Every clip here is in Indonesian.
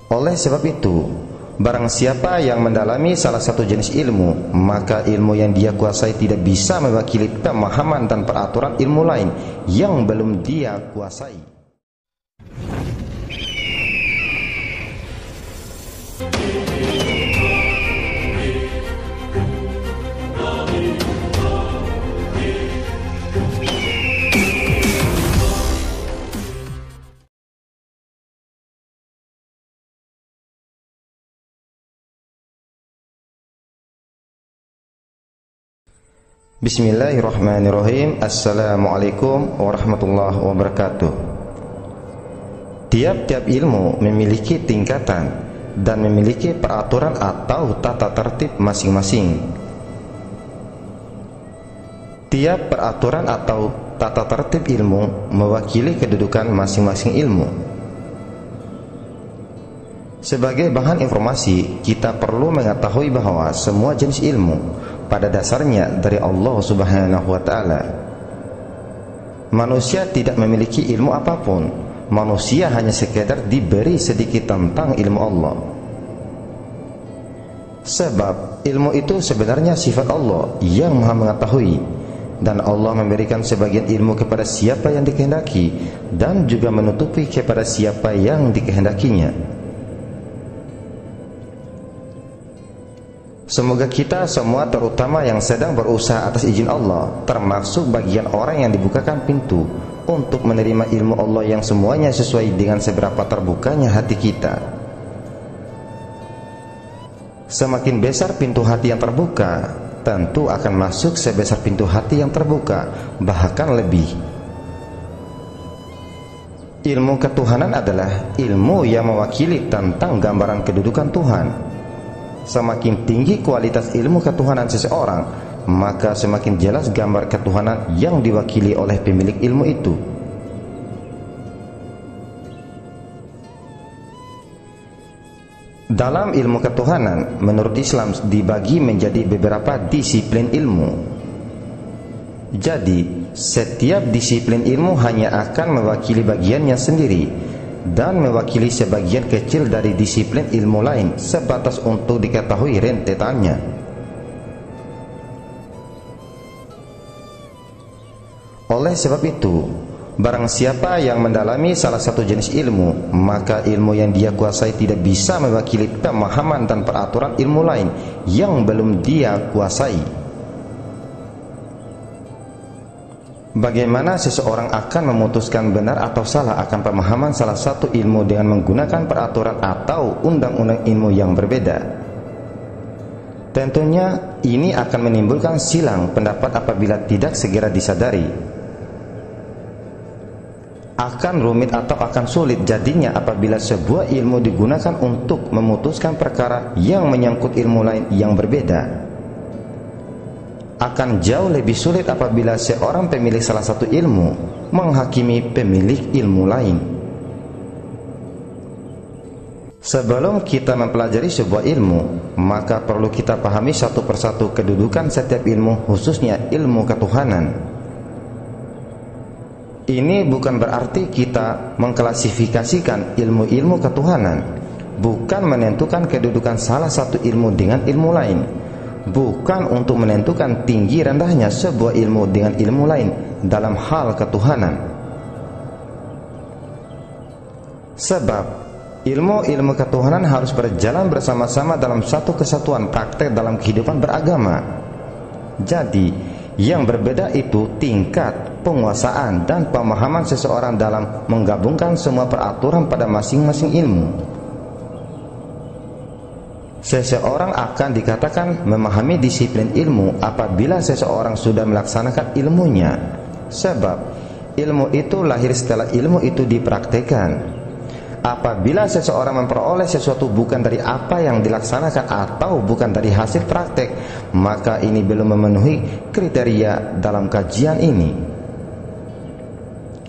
Oleh sebab itu, barang siapa yang mendalami salah satu jenis ilmu, maka ilmu yang dia kuasai tidak bisa mewakili pemahaman dan peraturan ilmu lain yang belum dia kuasai. Bismillahirrahmanirrahim. Assalamualaikum warahmatullahi wabarakatuh. Tiap-tiap ilmu memiliki tingkatan dan memiliki peraturan atau tata tertib masing-masing. Tiap peraturan atau tata tertib ilmu mewakili kedudukan masing-masing ilmu. Sebagai bahan informasi, kita perlu mengetahui bahwa semua jenis ilmu pada dasarnya dari Allah Subhanahu wa ta'ala. Manusia tidak memiliki ilmu apapun. Manusia hanya sekedar diberi sedikit tentang ilmu Allah. Sebab ilmu itu sebenarnya sifat Allah yang Maha mengetahui, dan Allah memberikan sebagian ilmu kepada siapa yang dikehendaki dan juga menutupi kepada siapa yang dikehendakinya. Semoga kita semua, terutama yang sedang berusaha atas izin Allah, termasuk bagian orang yang dibukakan pintu untuk menerima ilmu Allah yang semuanya sesuai dengan seberapa terbukanya hati kita. Semakin besar pintu hati yang terbuka, tentu akan masuk sebesar pintu hati yang terbuka, bahkan lebih. Ilmu ketuhanan adalah ilmu yang mewakili tentang gambaran kedudukan Tuhan. Semakin tinggi kualitas ilmu ketuhanan seseorang, maka semakin jelas gambar ketuhanan yang diwakili oleh pemilik ilmu itu. Dalam ilmu ketuhanan, menurut Islam dibagi menjadi beberapa disiplin ilmu. Jadi, setiap disiplin ilmu hanya akan mewakili bagiannya sendiri dan mewakili sebagian kecil dari disiplin ilmu lain sebatas untuk diketahui rentetannya. Oleh sebab itu, barang siapa yang mendalami salah satu jenis ilmu, maka ilmu yang dia kuasai tidak bisa mewakili pemahaman dan peraturan ilmu lain yang belum dia kuasai. Bagaimana seseorang akan memutuskan benar atau salah akan pemahaman salah satu ilmu dengan menggunakan peraturan atau undang-undang ilmu yang berbeda? Tentunya ini akan menimbulkan silang pendapat apabila tidak segera disadari. Akan rumit atau akan sulit jadinya apabila sebuah ilmu digunakan untuk memutuskan perkara yang menyangkut ilmu lain yang berbeda. Akan jauh lebih sulit apabila seorang pemilik salah satu ilmu menghakimi pemilik ilmu lain. Sebelum kita mempelajari sebuah ilmu, maka perlu kita pahami satu persatu kedudukan setiap ilmu, khususnya ilmu ketuhanan. Ini bukan berarti kita mengklasifikasikan ilmu-ilmu ketuhanan, bukan menentukan kedudukan salah satu ilmu dengan ilmu lain, bukan untuk menentukan tinggi rendahnya sebuah ilmu dengan ilmu lain dalam hal ketuhanan. Sebab ilmu-ilmu ketuhanan harus berjalan bersama-sama dalam satu kesatuan praktek dalam kehidupan beragama. Jadi, yang berbeda itu tingkat penguasaan dan pemahaman seseorang dalam menggabungkan semua peraturan pada masing-masing ilmu. Seseorang akan dikatakan memahami disiplin ilmu apabila seseorang sudah melaksanakan ilmunya. Sebab ilmu itu lahir setelah ilmu itu dipraktekkan. Apabila seseorang memperoleh sesuatu bukan dari apa yang dilaksanakan atau bukan dari hasil praktek, maka ini belum memenuhi kriteria dalam kajian ini.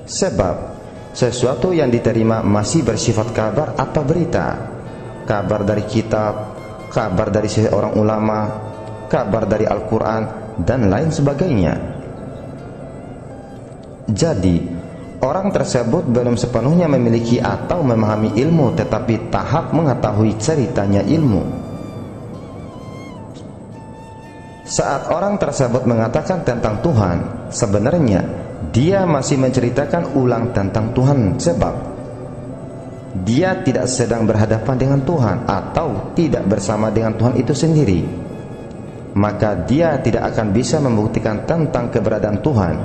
Sebab sesuatu yang diterima masih bersifat kabar atau berita, kabar dari kitab, kabar dari seorang ulama, kabar dari Al-Quran, dan lain sebagainya. Jadi, orang tersebut belum sepenuhnya memiliki atau memahami ilmu, tetapi tahap mengetahui ceritanya ilmu. Saat orang tersebut mengatakan tentang Tuhan, sebenarnya dia masih menceritakan ulang tentang Tuhan, sebab dia tidak sedang berhadapan dengan Tuhan atau tidak bersama dengan Tuhan itu sendiri. Maka dia tidak akan bisa membuktikan tentang keberadaan Tuhan.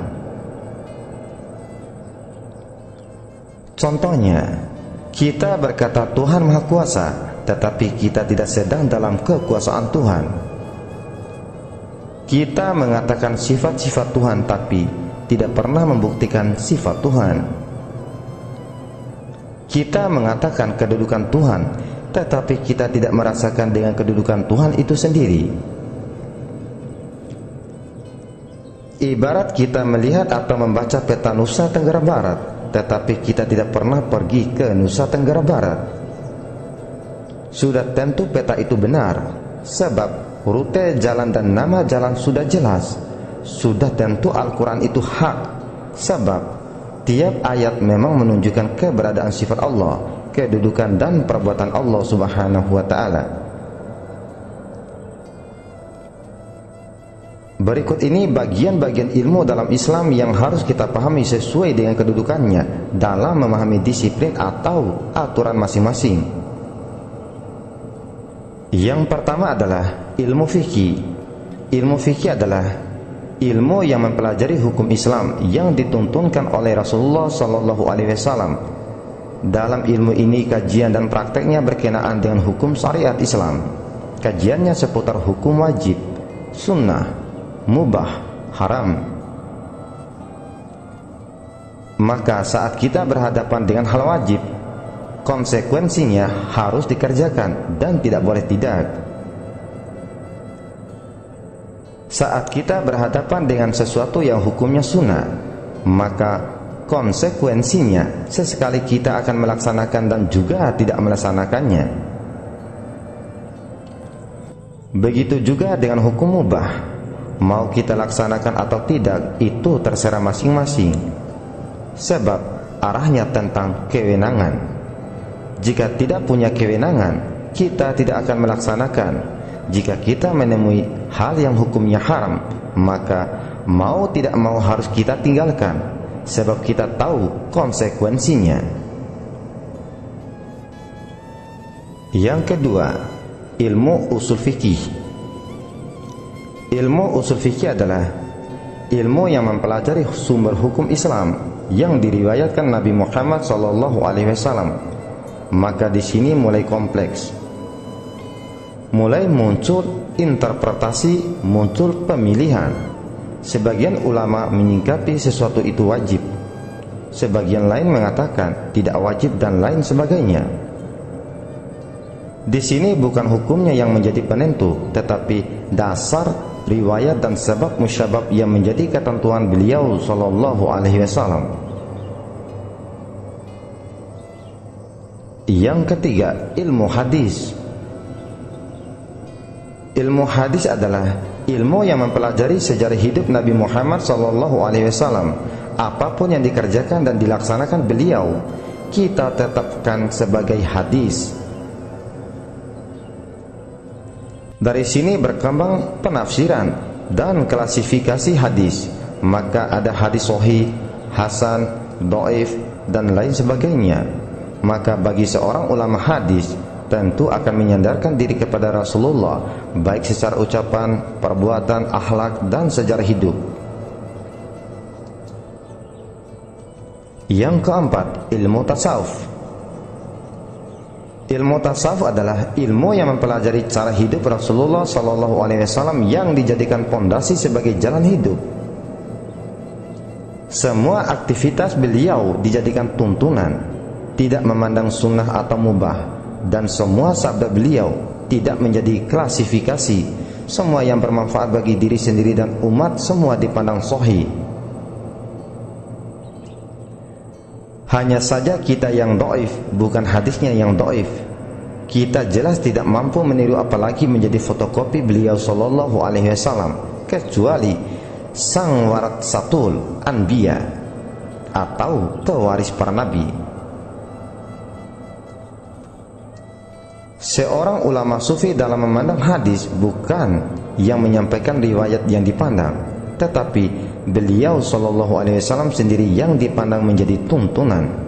Contohnya, kita berkata Tuhan Maha Kuasa, tetapi kita tidak sedang dalam kekuasaan Tuhan. Kita mengatakan sifat-sifat Tuhan, tapi tidak pernah membuktikan sifat Tuhan. Kita mengatakan kedudukan Tuhan, tetapi kita tidak merasakan dengan kedudukan Tuhan itu sendiri. Ibarat kita melihat atau membaca peta Nusa Tenggara Barat, tetapi kita tidak pernah pergi ke Nusa Tenggara Barat. Sudah tentu peta itu benar, sebab rute jalan dan nama jalan sudah jelas. Sudah tentu Al-Quran itu hak, sebab tiap ayat memang menunjukkan keberadaan sifat Allah, kedudukan dan perbuatan Allah Subhanahu wa ta'ala. Berikut ini bagian-bagian ilmu dalam Islam yang harus kita pahami sesuai dengan kedudukannya dalam memahami disiplin atau aturan masing-masing. Yang pertama adalah ilmu fikih. Ilmu fikih adalah ilmu yang mempelajari hukum Islam yang dituntunkan oleh Rasulullah SAW. Dalam ilmu ini kajian dan prakteknya berkenaan dengan hukum syariat Islam. Kajiannya seputar hukum wajib, sunnah, mubah, haram. Maka saat kita berhadapan dengan hal wajib, konsekuensinya harus dikerjakan dan tidak boleh tidak. Saat kita berhadapan dengan sesuatu yang hukumnya sunnah, maka konsekuensinya sesekali kita akan melaksanakan dan juga tidak melaksanakannya. Begitu juga dengan hukum mubah, mau kita laksanakan atau tidak itu terserah masing-masing, sebab arahnya tentang kewenangan. Jika tidak punya kewenangan, kita tidak akan melaksanakan. Jika kita menemui hal yang hukumnya haram, maka mau tidak mau harus kita tinggalkan, sebab kita tahu konsekuensinya. Yang kedua, ilmu usul fikih. Ilmu usul fikih adalah ilmu yang mempelajari sumber hukum Islam yang diriwayatkan Nabi Muhammad SAW. Maka di sini mulai kompleks, mulai muncul interpretasi, muncul pemilihan. Sebagian ulama menyingkapi sesuatu itu wajib, sebagian lain mengatakan tidak wajib dan lain sebagainya. Di sini bukan hukumnya yang menjadi penentu, tetapi dasar, riwayat dan sebab musyabab yang menjadi ketentuan beliau sallallahu alaihi wasallam. Yang ketiga, ilmu hadis. Ilmu hadis adalah ilmu yang mempelajari sejarah hidup Nabi Muhammad SAW. Apapun yang dikerjakan dan dilaksanakan beliau, kita tetapkan sebagai hadis. Dari sini berkembang penafsiran dan klasifikasi hadis. Maka ada hadis sahih, hasan, dhaif dan lain sebagainya. Maka bagi seorang ulama hadis tentu akan menyandarkan diri kepada Rasulullah, baik secara ucapan, perbuatan, akhlak dan sejarah hidup. Yang keempat, ilmu tasawuf. Ilmu tasawuf adalah ilmu yang mempelajari cara hidup Rasulullah SAW yang dijadikan pondasi sebagai jalan hidup. Semua aktivitas beliau dijadikan tuntunan, tidak memandang sunnah atau mubah, dan semua sabda beliau tidak menjadi klasifikasi. Semua yang bermanfaat bagi diri sendiri dan umat semua dipandang sahih. Hanya saja kita yang dhaif, bukan hadisnya yang dhaif. Kita jelas tidak mampu meniru apalagi menjadi fotokopi beliau sallallahu alaihi wasallam, kecuali sang waratsatul anbiya, atau pewaris para nabi. Seorang ulama sufi dalam memandang hadis bukan yang menyampaikan riwayat yang dipandang, tetapi beliau sallallahu alaihi wasallam sendiri yang dipandang menjadi tuntunan.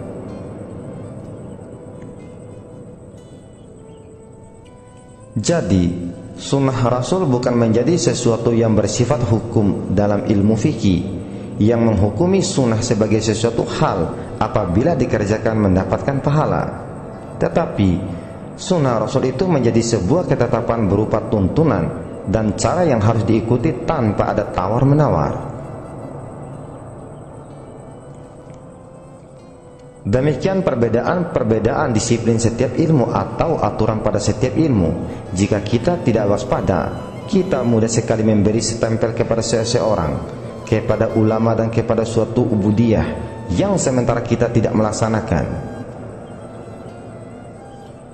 Jadi, sunnah Rasul bukan menjadi sesuatu yang bersifat hukum dalam ilmu fikih, yang menghukumi sunnah sebagai sesuatu hal apabila dikerjakan mendapatkan pahala. Tetapi sunnah Rasul itu menjadi sebuah ketetapan berupa tuntunan dan cara yang harus diikuti tanpa ada tawar-menawar. Demikian perbedaan disiplin setiap ilmu atau aturan pada setiap ilmu. Jika kita tidak waspada, kita mudah sekali memberi stempel kepada seseorang, kepada ulama dan kepada suatu ubudiyah yang sementara kita tidak melaksanakan.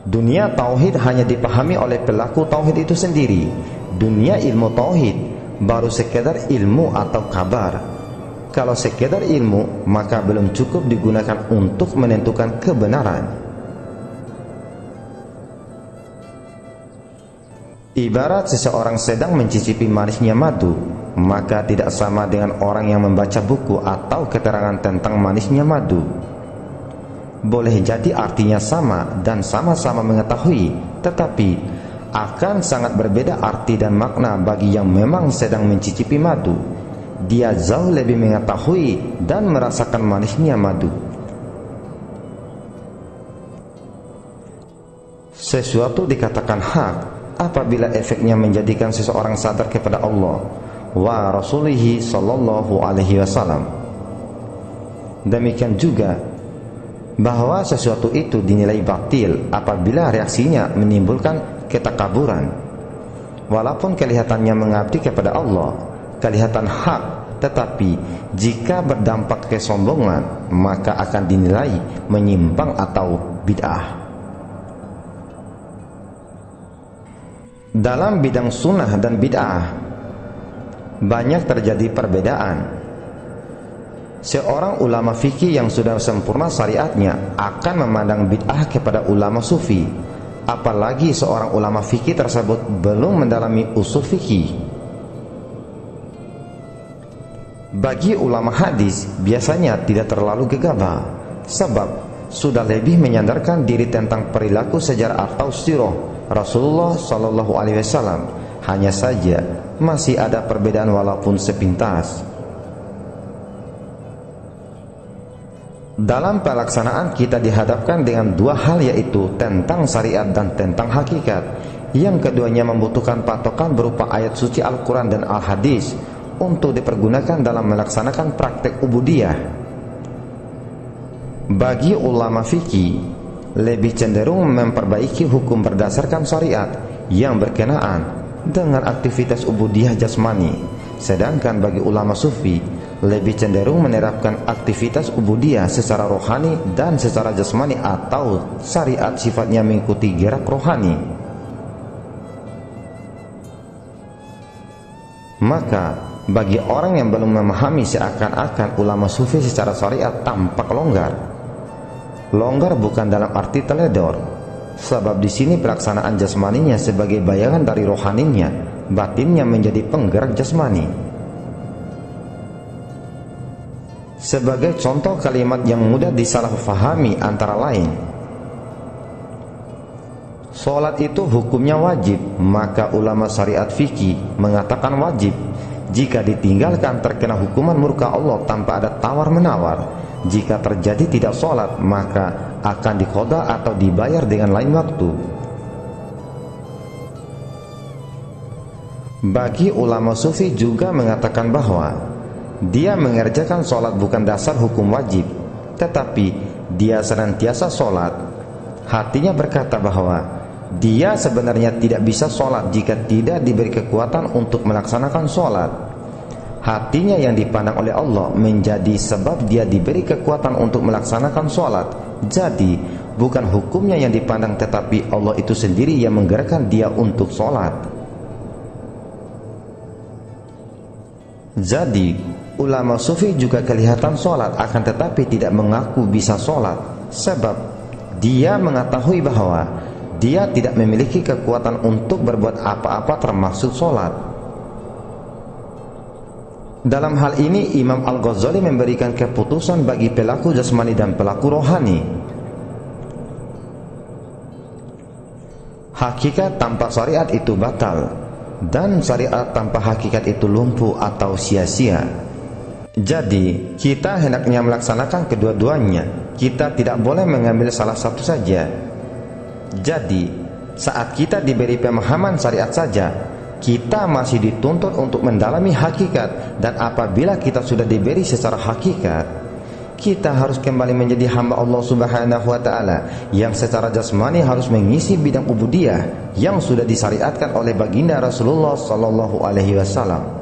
Dunia tauhid hanya dipahami oleh pelaku tauhid itu sendiri. Dunia ilmu tauhid baru sekedar ilmu atau kabar. Kalau sekedar ilmu, maka belum cukup digunakan untuk menentukan kebenaran. Ibarat seseorang sedang mencicipi manisnya madu, maka tidak sama dengan orang yang membaca buku atau keterangan tentang manisnya madu. Boleh jadi artinya sama dan sama-sama mengetahui, tetapi akan sangat berbeda arti dan makna bagi yang memang sedang mencicipi madu. Dia jauh lebih mengetahui dan merasakan manisnya madu. Sesuatu dikatakan hak apabila efeknya menjadikan seseorang sadar kepada Allah wa Rasulihi sallallahu alaihi wasallam. Demikian juga bahwa sesuatu itu dinilai batil apabila reaksinya menimbulkan ketakaburan. Walaupun kelihatannya mengabdi kepada Allah, kelihatan hak, tetapi jika berdampak kesombongan, maka akan dinilai menyimpang atau bid'ah. Dalam bidang sunnah dan bid'ah banyak terjadi perbedaan. Seorang ulama fikih yang sudah sempurna syariatnya akan memandang bid'ah kepada ulama sufi, apalagi seorang ulama fikih tersebut belum mendalami usul fikih. Bagi ulama hadis biasanya tidak terlalu gegabah, sebab sudah lebih menyandarkan diri tentang perilaku sejarah atau sirah Rasulullah sallallahu alaihi wasallam. Hanya saja masih ada perbedaan walaupun sepintas. Dalam pelaksanaan kita dihadapkan dengan dua hal, yaitu tentang syariat dan tentang hakikat. Yang keduanya membutuhkan patokan berupa ayat suci Al-Quran dan Al-Hadis untuk dipergunakan dalam melaksanakan praktek ubudiyah. Bagi ulama fikih, lebih cenderung memperbaiki hukum berdasarkan syariat yang berkenaan dengan aktivitas ubudiyah jasmani. Sedangkan bagi ulama sufi, lebih cenderung menerapkan aktivitas ubudiyah secara rohani dan secara jasmani, atau syariat sifatnya mengikuti gerak rohani. Maka bagi orang yang belum memahami, seakan-akan ulama sufi secara syariat tampak longgar. Longgar bukan dalam arti teledor, sebab di sini pelaksanaan jasmaninya sebagai bayangan dari rohaninya, batinnya menjadi penggerak jasmani. Sebagai contoh kalimat yang mudah disalahfahami antara lain, sholat itu hukumnya wajib, maka ulama syariat fikih mengatakan wajib. Jika ditinggalkan terkena hukuman murka Allah tanpa ada tawar-menawar. Jika terjadi tidak sholat, maka akan diqada atau dibayar dengan lain waktu. Bagi ulama sufi juga mengatakan bahwa dia mengerjakan sholat bukan dasar hukum wajib, tetapi dia senantiasa sholat. Hatinya berkata bahwa dia sebenarnya tidak bisa sholat jika tidak diberi kekuatan untuk melaksanakan sholat. Hatinya yang dipandang oleh Allah menjadi sebab dia diberi kekuatan untuk melaksanakan sholat. Jadi bukan hukumnya yang dipandang, tetapi Allah itu sendiri yang menggerakkan dia untuk sholat. Jadi Ulama sufi juga kelihatan sholat, akan tetapi tidak mengaku bisa sholat, sebab dia mengetahui bahwa dia tidak memiliki kekuatan untuk berbuat apa-apa termasuk sholat. Dalam hal ini Imam Al-Ghazali memberikan keputusan bagi pelaku jasmani dan pelaku rohani. Hakikat tanpa syariat itu batal, dan syariat tanpa hakikat itu lumpuh atau sia-sia. Jadi kita hendaknya melaksanakan kedua-duanya. Kita tidak boleh mengambil salah satu saja. Jadi saat kita diberi pemahaman syariat saja, kita masih dituntut untuk mendalami hakikat. Dan apabila kita sudah diberi secara hakikat, kita harus kembali menjadi hamba Allah Subhanahu wa ta'ala, yang secara jasmani harus mengisi bidang ubudiyah yang sudah disyariatkan oleh baginda Rasulullah sallallahu alaihi wasallam.